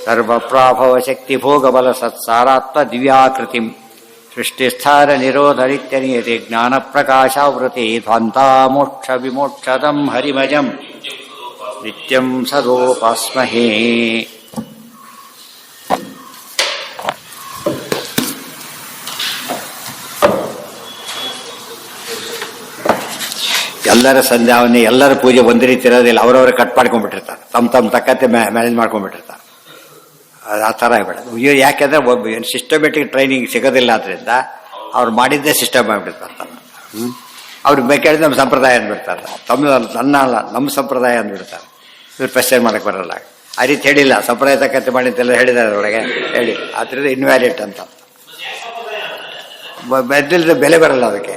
ಸರ್ವಪ್ರಾಭವ ಶಕ್ತಿ ಭೋಗಬಲ ಸತ್ಸಾರಾತ್ಮ ದಿವ್ಯಾಕೃತಿಂ ಸೃಷ್ಟಿಸ್ಥಾನ ನಿರೋಧ ನಿತ್ಯನಿಯತಿ ಜ್ಞಾನ ಪ್ರಕಾಶಾವೃತಿ ಧ್ವಂತಾ ಮೋಕ್ಷ ವಿಮೋಕ್ಷದಂ ಹರಿಮಜಂ ನಿತ್ಯಂ ಸದೋಪಾಸ್ಮಹೇ. ಎಲ್ಲರ ಸಂಧ್ಯಾವನ್ನೇ ಎಲ್ಲರ ಪೂಜೆ ಒಂದೇ ರೀತಿ ಇರೋದಿಲ್ಲ. ಅವರವರೇ ಕಟ್ ಮಾಡ್ಕೊಂಡ್ಬಿಟ್ಟಿರ್ತಾರೆ, ತಮ್ಮ ತಕ್ಕಂತೆ ಮ್ಯಾನೇಜ್ ಮಾಡ್ಕೊಂಡ್ಬಿಟ್ಟಿರ್ತಾರೆ. ಆ ಥರ ಆಗ್ಬಿಡೋದು. ಯಾಕೆಂದ್ರೆ ಒಬ್ಬ ಸಿಸ್ಟಮೆಟಿಕ್ ಟ್ರೈನಿಂಗ್ ಸಿಗೋದಿಲ್ಲ ಆದ್ರಿಂದ ಅವ್ರು ಮಾಡಿದ್ದೇ ಸಿಸ್ಟಮ್ ಆಗಿಬಿಡ್ತಾರೆ. ಅವ್ರು ಬೇಕಾದ್ರೆ ನಮ್ಮ ಸಂಪ್ರದಾಯ ಅಂದ್ಬಿಡ್ತಾರೆ, ನನ್ನ ಅಲ್ಲ ನಮ್ಮ ಸಂಪ್ರದಾಯ ಅಂದ್ಬಿಡ್ತಾರೆ. ಇವ್ರು ಪ್ರಶ್ನೆ ಮಾಡಕ್ಕೆ ಬರಲ್ಲ. ಆ ರೀತಿ ಹೇಳಿಲ್ಲ, ಸಂಪ್ರದಾಯ ತಕ್ಕಂತೆ ಮಾಡಿದ್ದೆಲ್ಲ ಹೇಳಿದ್ದಾರೆ ಅದರೊಳಗೆ ಹೇಳಿ. ಆದ್ದರಿಂದ ಇನ್ವ್ಯಾಲಿಡ್ ಅಂತ ಬೆದ್ದಿಲ್ಲದೆ ಬೆಲೆ ಬರಲ್ಲ ಅದಕ್ಕೆ.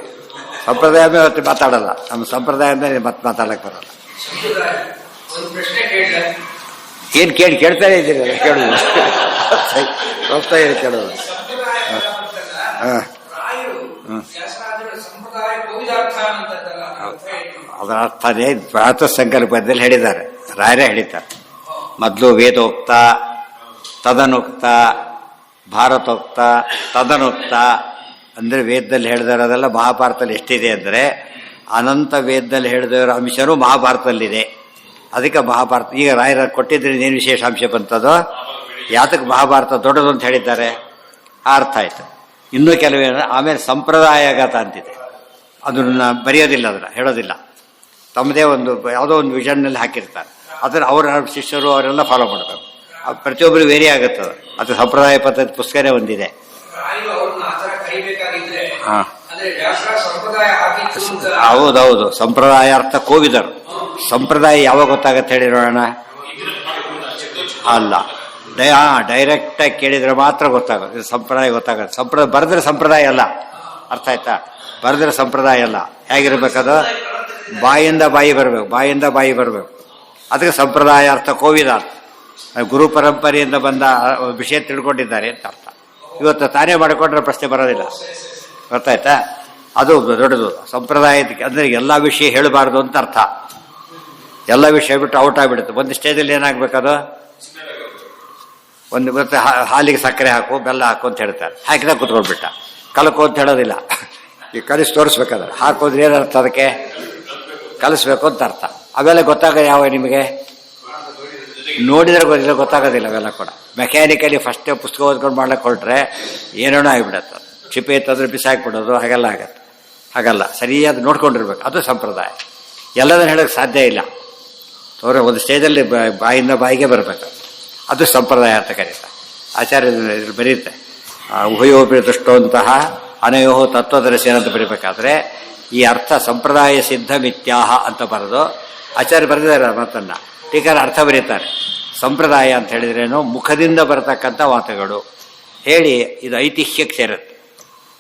ಸಂಪ್ರದಾಯ ಮತ್ತೆ ಮಾತಾಡಲ್ಲ, ನಮ್ಮ ಸಂಪ್ರದಾಯ ಅಂದ್ರೆ ಮತ್ತೆ ಮಾತಾಡಕ್ಕೆ ಬರಲ್ಲ. ಏನ್ ಕೇಳ್ತಾನೆ ಇದ್ದೀರಿ, ಕೇಳುದು ಹೋಗ್ತಾ ಇದೆ ಕೇಳೋದು. ಅದರ ಅರ್ಥನೇ ಪ್ರಾತ ಸಂಕಲ್ಪದಲ್ಲಿ ಹೇಳಿದ್ದಾರೆ, ರಾಯರೇ ಹೇಳಿದ್ದಾರೆ. ಮೊದಲು ವೇದೋಕ್ತ, ತದನುಕ್ತ, ಭಾರತೋಕ್ತ, ತದನುಕ್ತ ಅಂದ್ರೆ ವೇದದಲ್ಲಿ ಹೇಳಿದಿರೋದೆಲ್ಲ ಮಹಾಭಾರತದಲ್ಲಿ ಎಷ್ಟಿದೆ ಅಂದರೆ ಅನಂತ ವೇದದಲ್ಲಿ ಹೇಳಿದಿರೋ ಅಂಶನೂ ಮಹಾಭಾರತದಲ್ಲಿದೆ. ಅದಕ್ಕೆ ಮಹಾಭಾರತ ಈಗ ರಾಯರ ಕೊಟ್ಟಿದ್ರೆ ಏನು ವಿಶೇಷ ಅಂಶ ಬಂತದೋ, ಯಾತಕ್ಕೆ ಮಹಾಭಾರತ ದೊಡ್ಡದು ಅಂತ ಹೇಳಿದ್ದಾರೆ ಆ ಅರ್ಥ ಆಯ್ತು. ಇನ್ನೂ ಕೆಲವೇನ ಆಮೇಲೆ ಸಂಪ್ರದಾಯಗತ ಅಂತಿದೆ, ಅದನ್ನ ಬರೆಯೋದಿಲ್ಲ, ಅದನ್ನ ಹೇಳೋದಿಲ್ಲ. ತಮ್ಮದೇ ಒಂದು ಯಾವುದೋ ಒಂದು ವಿಷನ್ನಲ್ಲಿ ಹಾಕಿರ್ತಾರೆ, ಅದನ್ನು ಅವರ ಶಿಷ್ಯರು ಅವರೆಲ್ಲ ಫಾಲೋ ಮಾಡಬೇಕು. ಪ್ರತಿಯೊಬ್ಬರು ವೇರಿ ಆಗುತ್ತದೆ. ಅದು ಸಂಪ್ರದಾಯ ಪದ್ಧತಿ ಪುಸ್ತಕನೇ ಒಂದಿದೆ. ಹೌದೌದು, ಸಂಪ್ರದಾಯ ಅರ್ಥ ಕೋವಿದರು. ಸಂಪ್ರದಾಯ ಯಾವಾಗ ಗೊತ್ತಾಗತ್ತೆ ಹೇಳಿ ನೋಡೋಣ. ಅಲ್ಲ, ಡೈರೆಕ್ಟ್ ಆಗಿ ಕೇಳಿದ್ರೆ ಮಾತ್ರ ಗೊತ್ತಾಗುತ್ತೆ ಸಂಪ್ರದಾಯ ಗೊತ್ತಾಗುತ್ತೆ. ಸಂಪ್ರದಾಯ ಬರೆದ್ರೆ ಸಂಪ್ರದಾಯ ಅಲ್ಲ, ಅರ್ಥ ಆಯ್ತಾ? ಬರೆದ್ರೆ ಸಂಪ್ರದಾಯ ಅಲ್ಲ. ಹೇಗಿರ್ಬೇಕದು? ಬಾಯಿಂದ ಬಾಯಿ ಬರಬೇಕು, ಬಾಯಿಂದ ಬಾಯಿ ಬರಬೇಕು. ಅದಕ್ಕೆ ಸಂಪ್ರದಾಯ ಅರ್ಥ ಕೋವಿದ ಅರ್ಥ. ಗುರು ಪರಂಪರೆಯಿಂದ ಬಂದ ವಿಷಯ ತಿಳ್ಕೊಂಡಿದ್ದಾರೆ ಅಂತ ಅರ್ಥ. ಇವತ್ತು ತಾನೇ ಮಾಡಿಕೊಂಡ್ರೆ ಪ್ರಶ್ನೆ ಬರೋದಿಲ್ಲ, ಗೊತ್ತಾಯ್ತಾ? ಅದು ದೊಡ್ಡದು. ಸಂಪ್ರದಾಯಕ್ಕೆ ಅಂದರೆ ಎಲ್ಲ ವಿಷಯ ಹೇಳಬಾರ್ದು ಅಂತ ಅರ್ಥ. ಎಲ್ಲ ವಿಷಯ ಬಿಟ್ಟು ಔಟ್ ಆಗಿಬಿಡುತ್ತೆ. ಒಂದು ಸ್ಟೇಜಲ್ಲಿ ಏನಾಗಬೇಕದು, ಒಂದು ಮತ್ತೆ ಹಾಲಿಗೆ ಸಕ್ಕರೆ ಹಾಕು, ಬೆಲ್ಲ ಹಾಕು ಅಂತ ಹೇಳ್ತಾರೆ. ಹಾಕಿದಾಗ ಕುತ್ಕೊಂಡ್ಬಿಟ್ಟ. ಕಲಕು ಅಂತ ಹೇಳೋದಿಲ್ಲ, ಈಗ ಕಲಿಸಿ ತೋರಿಸ್ಬೇಕಾದ್ರೆ. ಹಾಕೋದ್ರೆ ಏನರ್ಥ? ಅದಕ್ಕೆ ಕಲಿಸ್ಬೇಕು ಅಂತ ಅರ್ಥ. ಅವೆಲ್ಲ ಗೊತ್ತಾಗ ಯಾವ ನಿಮಗೆ ನೋಡಿದ್ರೆ ಗೊತ್ತಾಗೋದಿಲ್ಲ. ಅವೆಲ್ಲ ಕೂಡ ಮೆಕ್ಯಾನಿಕಲಿ ಫಸ್ಟ್ ಪುಸ್ತಕ ಓದ್ಕೊಂಡು ಮಾಡ್ಲಿಕ್ಕೆ ಹೊರಟ್ರೆ ಏನೇನೋ ಆಗಿಬಿಡತ್ತೆ. ಚಿಪೆ ಎತ್ತಂದ್ರೆ ಬಿಸಾಕ್ಬಿಡೋದು, ಹಾಗೆಲ್ಲ ಆಗತ್ತೆ. ಹಾಗಲ್ಲ, ಸರಿಯಾದ ನೋಡ್ಕೊಂಡಿರ್ಬೇಕು. ಅದು ಸಂಪ್ರದಾಯ. ಎಲ್ಲದನ್ನು ಹೇಳೋಕ್ಕೆ ಸಾಧ್ಯ ಇಲ್ಲ. ಅವರ ಒಂದು ಸ್ಟೇಜಲ್ಲಿ ಬಾಯಿಂದ ಬಾಯಿಗೆ ಬರಬೇಕು. ಅದು ಸಂಪ್ರದಾಯ ಅಂತ ಕರೀತಾರೆ. ಆಚಾರ್ಯ ಬರೀತೆ ಉಭಯೋಪಿ ದೃಷ್ಟೋಂತಹ ಅನಯೋ ತತ್ವದರ್ಶಿ ಅಂತ ಬರೀಬೇಕಾದ್ರೆ ಈ ಅರ್ಥ ಸಂಪ್ರದಾಯ ಸಿದ್ಧ ಮಿಥ್ಯಾಹ ಅಂತ ಬರೆದು ಆಚಾರ್ಯ ಬರೆದಿದ್ದಾರೆ ಮಾತನ್ನ. ಟೀಕಾರ ಅರ್ಥ ಬರೀತಾರೆ. ಸಂಪ್ರದಾಯ ಅಂತ ಹೇಳಿದ್ರೇನು, ಮುಖದಿಂದ ಬರತಕ್ಕಂಥ ಮಾತುಗಳು ಹೇಳಿ ಇದು ಐತಿಹ್ಯಕ್ಕೆ ಸೇರುತ್ತೆ.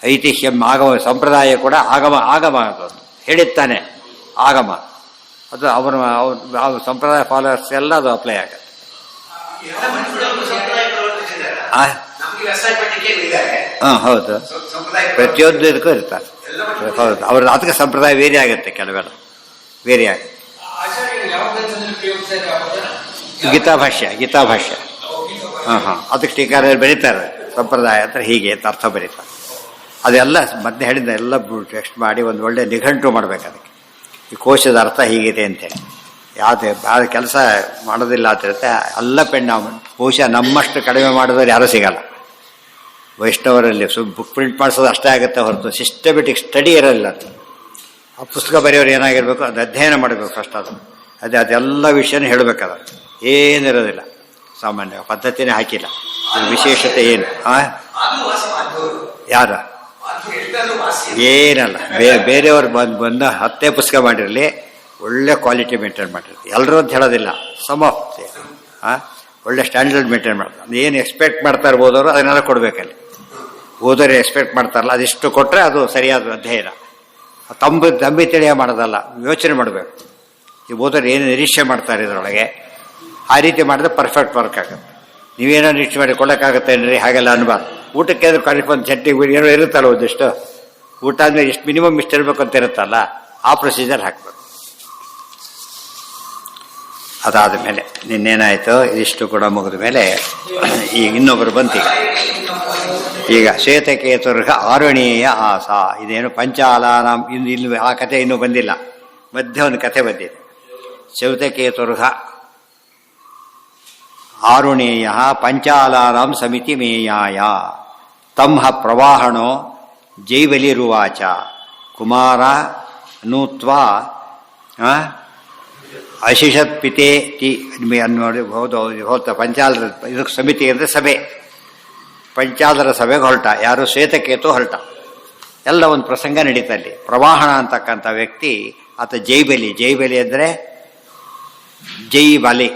ಐತಿಹ್ಯಂ ಆಗಮ, ಸಂಪ್ರದಾಯ ಕೂಡ ಆಗಮ. ಆಗಮ ಅದು ಹೇಳಿರ್ತಾನೆ ಆಗಮ. ಅದು ಅವರ ಸಂಪ್ರದಾಯ ಫಾಲೋವರ್ಸ್ ಎಲ್ಲ ಅದು ಅಪ್ಲೈ ಆಗುತ್ತೆ. ಹೌದು, ಪ್ರತಿಯೊಂದು ಇದಕ್ಕೂ ಇರ್ತಾರೆ. ಹೌದು, ಅವ್ರ ಅದಕ್ಕೆ ಸಂಪ್ರದಾಯ ವೇರಿ ಆಗುತ್ತೆ, ಕೆಲವೆಲ್ಲ ವೇರಿ ಆಗುತ್ತೆ. ಗೀತಾಭಾಷ್ಯ ಅದಕ್ಕೆ ಟೀಕಾರ ಬರೀತಾರೆ. ಸಂಪ್ರದಾಯ ಅಂತ ಹೀಗೆ ಅಂತ ಅರ್ಥ ಬರೀತಾರೆ. ಅದೆಲ್ಲ ಮತ್ತೆ ಹೇಳಿದ್ದ ಎಲ್ಲ ಟೆಕ್ಸ್ಟ್ ಮಾಡಿ ಒಂದು ಒಳ್ಳೆ ನಿಘಂಟು ಮಾಡ್ಬೇಕು ಅದಕ್ಕೆ. ಈ ಕೋಶದ ಅರ್ಥ ಹೀಗಿದೆ ಅಂತೇಳಿ ಯಾವ್ದು ಕೆಲಸ ಮಾಡೋದಿಲ್ಲ ಅಂತಿರುತ್ತೆ. ಎಲ್ಲ ಬಹುಶಃ ನಮ್ಮಷ್ಟು ಕಡಿಮೆ ಮಾಡಿದವ್ರು ಯಾರೂ ಸಿಗಲ್ಲ ವೈಷ್ಣವರಲ್ಲಿ. ಬುಕ್ ಪ್ರಿಂಟ್ ಮಾಡಿಸೋದು ಅಷ್ಟೇ ಆಗುತ್ತೆ ಹೊರತು ಸಿಸ್ಟಮೆಟಿಕ್ ಸ್ಟಡಿ ಇರೋದಿಲ್ಲ. ಆ ಪುಸ್ತಕ ಬರೆಯೋರು ಏನಾಗಿರ್ಬೇಕು, ಅದು ಅಧ್ಯಯನ ಮಾಡಬೇಕು ಫಸ್ಟ್. ಅದೆಲ್ಲ ವಿಷಯನೂ ಹೇಳಬೇಕಾದ, ಏನಿರೋದಿಲ್ಲ. ಸಾಮಾನ್ಯ ಪದ್ಧತಿನೇ ಹಾಕಿಲ್ಲ. ವಿಶೇಷತೆ ಏನು? ಯಾರು ಏನಲ್ಲ, ಬೇರೆಯವ್ರು ಬಂದ 10 ಪುಸ್ತಕ ಮಾಡಿರಲಿ, ಒಳ್ಳೆ ಕ್ವಾಲಿಟಿ ಮೇಂಟೈನ್ ಮಾಡಿರ್ತೀವಿ. ಎಲ್ಲರೂ ಅಂತ ಹೇಳೋದಿಲ್ಲ, ಸಮ್ ಆಫ್ ಒಳ್ಳೆ ಸ್ಟ್ಯಾಂಡರ್ಡ್ ಮೇಂಟೈನ್ ಮಾಡ್ತಾರೆ. ಏನು ಎಕ್ಸ್ಪೆಕ್ಟ್ ಮಾಡ್ತಾ ಇರ್ಬೋದವರು ಅದನ್ನೆಲ್ಲ ಕೊಡ್ಬೇಕಲ್ಲಿ. ಓದೋರು ಎಕ್ಸ್ಪೆಕ್ಟ್ ಮಾಡ್ತಾರಲ್ಲ, ಅದಿಷ್ಟು ಕೊಟ್ಟರೆ ಅದು ಸರಿಯಾದ ಅಧ್ಯಯನ. ತಂಬಿ ತಿಳಿಯ ಮಾಡೋದಲ್ಲ, ಯೋಚನೆ ಮಾಡಬೇಕು. ಈ ಓದೋರು ಏನು ನಿರೀಕ್ಷೆ ಮಾಡ್ತಾರೆ ಇದರೊಳಗೆ, ಆ ರೀತಿ ಮಾಡಿದ್ರೆ ಪರ್ಫೆಕ್ಟ್ ವರ್ಕ್ ಆಗುತ್ತೆ. ನೀವೇನೋ ನಿರೀಕ್ಷೆ ಮಾಡಿ ಕೊಡೋಕ್ಕಾಗತ್ತೇನ್ರಿ, ಹಾಗೆಲ್ಲ ಅನ್ಬಾರ್ದು. ಊಟಕ್ಕೆ ಆದ್ರೂ ಒಂದು ಚಟ್ನಿ ಏನೋ ಇರುತ್ತಲ್ಲ, ಒಂದಿಷ್ಟು ಊಟ ಅಂದರೆ ಎಷ್ಟು ಮಿನಿಮಮ್ ಇಷ್ಟು ಇರಬೇಕು ಅಂತ ಇರುತ್ತಲ್ಲ, ಆ ಪ್ರೊಸೀಜರ್ ಹಾಕ್ಬೇಕು. ಅದಾದ ಮೇಲೆ ನಿನ್ನೇನಾಯಿತು, ಇದಿಷ್ಟು ಕೂಡ ಮುಗಿದ ಮೇಲೆ ಈಗ ಇನ್ನೊಬ್ಬರು ಬಂತೀಗ. ಈಗ ಶ್ವೇತಕೇತುರ್ಗ ಆರುಣೀಯ ಆಸ, ಇದೇನು ಪಂಚಾಲಾನ, ಇಲ್ಲಿ ಆ ಕಥೆ ಇನ್ನೂ ಬಂದಿಲ್ಲ, ಮಧ್ಯೆ ಒಂದು ಕಥೆ ಬಂದಿದೆ. ಶ್ವೇತಕೇತುರ್ಗ ಆರುಣೇಯ ಪಂಚಾಲಾನಾಂ ಸಮಿತಿ ಮೇಯಾಯ ತಂಹ ಪ್ರವಾಹಣೋ ಜೈವಲಿರುವಾಚ ಕುಮಾರ ನೂತ್ವಾ ಅಶಿಷತ್ ಪಿತೆ ತಿ ನೋಡಿ. ಹೌದು ಪಂಚಾಲರ ಇದಕ್ಕೆ ಸಮಿತಿ ಅಂದರೆ ಸಭೆ, ಪಂಚಾಲರ ಸಭೆಗೆ ಹೊರಟ ಯಾರು, ಶ್ವೇತಕೇತು ಹೊರಟ. ಎಲ್ಲ ಒಂದು ಪ್ರಸಂಗ ನಡೀತಾ ಅಲ್ಲಿ. ಪ್ರವಾಹಣ ಅಂತಕ್ಕಂಥ ವ್ಯಕ್ತಿ ಆತ ಜೈಬಲಿ ಅಂದರೆ ಜೈಬಲಿ,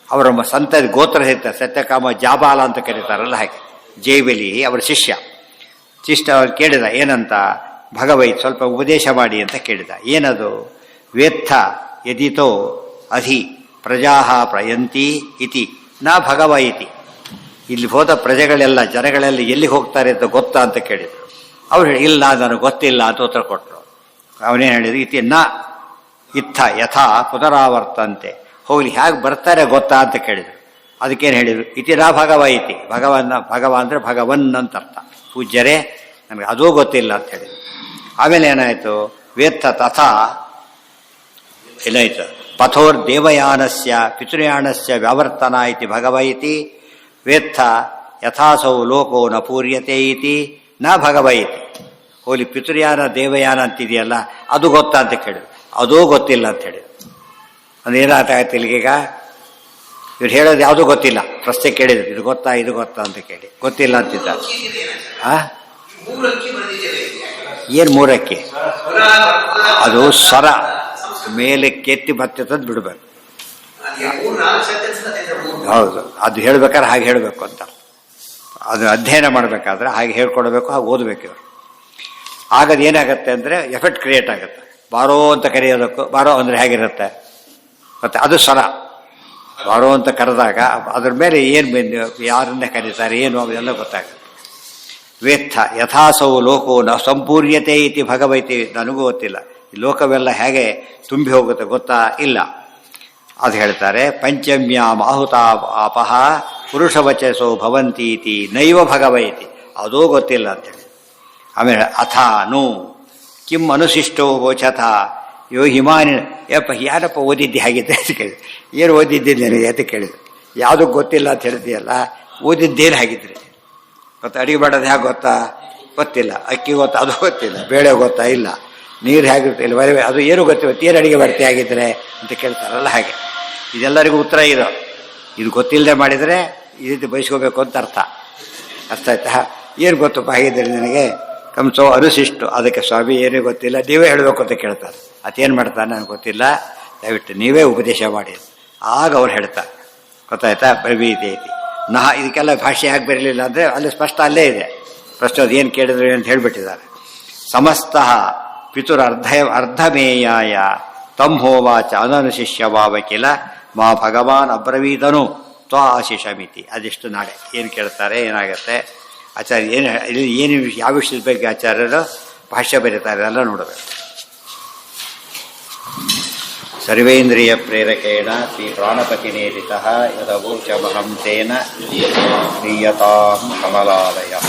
ಅವರ ಸಂತ ಗೋತ್ರ ಇರ್ತಾರೆ, ಸತ್ಯಕಾಮ ಜಾಬಾಲ ಅಂತ ಕರೀತಾರಲ್ಲ ಹಾಗೆ. ಜೈಬಲಿ ಅವರ ಶಿಷ್ಯ ಅವ್ರು ಕೇಳಿದ, ಏನಂತ ಭಗವೈತ್ ಸ್ವಲ್ಪ ಉಪದೇಶ ಮಾಡಿ ಅಂತ ಕೇಳಿದ. ಏನದು? ವೇತ್ಥ ಯದಿತೋ ಅಧಿ ಪ್ರಜಾ ಪ್ರಯಂತಿ ಇತಿ ನಾ ಭಗವ ಇತಿ. ಇಲ್ಲಿ ಹೋದ ಪ್ರಜೆಗಳೆಲ್ಲ ಜನಗಳೆಲ್ಲ ಎಲ್ಲಿ ಹೋಗ್ತಾರೆ ಅಂತ ಗೊತ್ತಾ ಅಂತ ಕೇಳಿದರು. ಅವ್ರು ಹೇಳಿ, ಇಲ್ಲ ನನಗೆ ಗೊತ್ತಿಲ್ಲ ಅಂತ ಉತ್ತರ ಕೊಟ್ಟರು. ಅವನೇನು ಹೇಳಿದ್ರು, ಇತಿ ನ ಇತ್ತ ಯಥಾ ಪುನರಾವರ್ತಂತೆ, ಹೋಗ್ಲಿ ಹೇಗೆ ಬರ್ತಾರೆ ಗೊತ್ತಾ ಅಂತ ಕೇಳಿದರು. ಅದಕ್ಕೇನು ಹೇಳಿದರು, ಇತಿ ನಾ ಭಗವ ಇತಿ, ಭಗವ ಅಂದರೆ ಭಗವನ್ ಅಂತ ಅರ್ಥ. ಪೂಜ್ಯರೇ ನನಗೆ ಅದೂ ಗೊತ್ತಿಲ್ಲ ಅಂತ ಹೇಳಿದರು. ಆಮೇಲೆ ಏನಾಯಿತು, ವೇತ್ತ ತಥಾ ಏನಾಯ್ತು, ಪಥೋರ್ ದೇವಯಾನಸ್ಯ ಪಿತೃಯಾಣಸ್ಯ ವ್ಯಾವರ್ತನ ಇತಿ ಭಗವ ಇತಿ ವೇತ್ತ ಯಥಾಸೌ ಲೋಕೋ ನ ಪೂರ್ಯತೆ ಇತಿ ನ ಭಗವ ಇತಿ. ಹೋಲಿ ಪಿತೃಯಾನ ದೇವಯಾನ ಅಂತಿದೆಯಲ್ಲ ಅದು ಗೊತ್ತಾ ಅಂತ ಕೇಳಿದ್ರು. ಅದೂ ಗೊತ್ತಿಲ್ಲ ಅಂತ ಹೇಳಿದ್ರು. ಅಂದ್ರೆ ಏನಾಗ್ತಾಯಿತ್ತು ಇಲ್ಲಿಗೀಗ, ಇವ್ರು ಹೇಳೋದು ಯಾವುದೂ ಗೊತ್ತಿಲ್ಲ. ಪ್ರಶ್ನೆ ಕೇಳಿದ್ರು, ಇದು ಗೊತ್ತಾ ಅಂತ ಕೇಳಿ, ಗೊತ್ತಿಲ್ಲ ಅಂತಿದ್ದ. ಏನು ಮೂರಕ್ಕೆ? ಅದು ಸ್ವರ ಮೇಲೆ ಕೆತ್ತಿ ಮತ್ತೆ ತಂದು ಬಿಡಬೇಕು. ಹೌದು, ಅದು ಹೇಳ್ಬೇಕಾದ್ರೆ ಹಾಗೆ ಹೇಳಬೇಕು ಅಂತ. ಅದು ಅಧ್ಯಯನ ಮಾಡಬೇಕಾದ್ರೆ ಹಾಗೆ ಹೇಳ್ಕೊಡ್ಬೇಕು, ಹಾಗೆ ಓದಬೇಕು ಇವರು. ಆಗದು ಏನಾಗುತ್ತೆ ಅಂದರೆ ಎಫೆಕ್ಟ್ ಕ್ರಿಯೇಟ್ ಆಗುತ್ತೆ. ಬಾರೋ ಅಂತ ಕರೆಯೋದಕ್ಕೂ, ಬಾರೋ ಅಂದರೆ ಹೇಗಿರುತ್ತೆ ಮತ್ತು ಅದು ಸ್ವರ. ಬಾರೋ ಅಂತ ಕರೆದಾಗ ಅದ್ರ ಮೇಲೆ ಏನು ಯಾರನ್ನ ಕರೀತಾರೆ ಏನು ಅವೆಲ್ಲ ಗೊತ್ತಾಗುತ್ತೆ. ವೇತ್ಥ ಯಥಾಸೌ ಲೋಕೋ ನ ಸಂಪೂರ್ಯತೆ ಇತಿ ಭಗವೈತಿ, ನನಗೂ ಗೊತ್ತಿಲ್ಲ ಈ ಲೋಕವೆಲ್ಲ ಹೇಗೆ ತುಂಬಿ ಹೋಗುತ್ತೆ ಗೊತ್ತಾ ಇಲ್ಲ. ಅದು ಹೇಳ್ತಾರೆ, ಪಂಚಮ್ಯಾಂ ಆಹುತಾ ಅಪಹ ಪುರುಷವಚಸೋ ಭವಂತೀತಿ ನೈವ ಭಗವೈತಿ, ಅದೂ ಗೊತ್ತಿಲ್ಲ ಅಂತೇಳಿ. ಆಮೇಲೆ ಅಥಾನು ಕಿಂ ಅನುಶಿಷ್ಟೋ ವೋಚಥ ಯೋ ಹಿಮಾನಿ, ಯಾರಪ್ಪ ಓದಿದ್ದೆ ಹಾಗಿದ್ದೆ ಅಂತ ಕೇಳಿದ್ರು. ಏನು ಓದಿದ್ದೆ ನನಗೆ ಅಂತ ಕೇಳಿದ್ರು. ಯಾವುದೂ ಗೊತ್ತಿಲ್ಲ ಅಂತ ಹೇಳ್ತೀಯಲ್ಲ, ಓದಿದ್ದೇನು ಹಾಗಿದ್ರೆ. ಮತ್ತು ಅಡಿಗೆ ಮಾಡೋದು ಹೇಗೆ ಗೊತ್ತಾ? ಗೊತ್ತಿಲ್ಲ. ಅಕ್ಕಿ ಗೊತ್ತಾ? ಅದು ಗೊತ್ತಿಲ್ಲ. ಬೇಳೆ ಗೊತ್ತಾ? ಇಲ್ಲ. ನೀರು ಹೇಗಿರ್ತಿಲ್ಲ, ಅದು ಏನು ಗೊತ್ತಿರುತ್ತೆ, ಏನು ಅಡಿಗೆ ಬರ್ತಿ ಆಗಿದ್ರೆ ಅಂತ ಕೇಳ್ತಾರಲ್ಲ ಹಾಗೆ. ಇದೆಲ್ಲರಿಗೂ ಉತ್ತರ ಇರೋ. ಇದು ಗೊತ್ತಿಲ್ಲದೆ ಮಾಡಿದರೆ ಈ ರೀತಿ ಬಯಸ್ಕೋಬೇಕು ಅಂತ ಅರ್ಥ ಆಯ್ತಾ? ಏನು ಗೊತ್ತಪ್ಪ ಹಾಗಿದ್ರೆ ನನಗೆ ಕಂಸೋ ಅನುಶಿಷ್ಟು, ಅದಕ್ಕೆ ಸ್ವಾಮಿ ಏನೂ ಗೊತ್ತಿಲ್ಲ, ನೀವೇ ಹೇಳಬೇಕು ಅಂತ ಕೇಳ್ತಾರೆ. ಅದೇನು ಮಾಡ್ತಾನೆ ನನಗೆ ಗೊತ್ತಿಲ್ಲ, ದಯವಿಟ್ಟು ನೀವೇ ಉಪದೇಶ ಮಾಡಿ. ಆಗ ಅವ್ರು ಹೇಳ್ತಾರೆ, ಗೊತ್ತಾಯ್ತಾ? ಬ್ರವೀತಿ ಐತಿ ನಹ. ಇದಕ್ಕೆಲ್ಲ ಭಾಷೆ ಯಾಕೆ ಬರಲಿಲ್ಲ ಅಂದರೆ ಅಲ್ಲಿ ಸ್ಪಷ್ಟ ಅಲ್ಲೇ ಇದೆ ಪ್ರಶ್ನೆ. ಅದು ಏನು ಕೇಳಿದ್ರು ಅಂತ ಹೇಳಿಬಿಟ್ಟಿದ್ದಾರೆ. ಸಮಸ್ತಃ ಪಿತುರ್ ಅರ್ಧಮೇಯಾಯ ತಂಹೋವಾಚ ಅನನುಶಿಷ್ಯ ಭಾವಕಿಲ ಮಾ ಭಗವಾನ್ ಅಬ್ರವೀದನು ತ್ವಾ ಆಶಿಷಮಿತಿ. ಅದೆಷ್ಟು ನಾಳೆ ಏನು ಕೇಳ್ತಾರೆ, ಏನಾಗುತ್ತೆ ಆಚಾರ್ಯ ಏನು ಯಾವ ವಿಷಯದ ಬಗ್ಗೆ ಆಚಾರ್ಯರು ಭಾಷ್ಯ ಬರೀತಾರೆ ಎಲ್ಲ ನೋಡಬೇಕು. ಸರ್ವೇಂದ್ರಿಯ ಪ್ರೇರಕೇಣ ಶ್ರೀ ಪ್ರಾಣಪತಿನೇರಿತಃ ಯದವೋಚಮಹಂ ತೇನ ಕ್ರಿಯತಾಂ ಕಮಲಾಲಯಃ.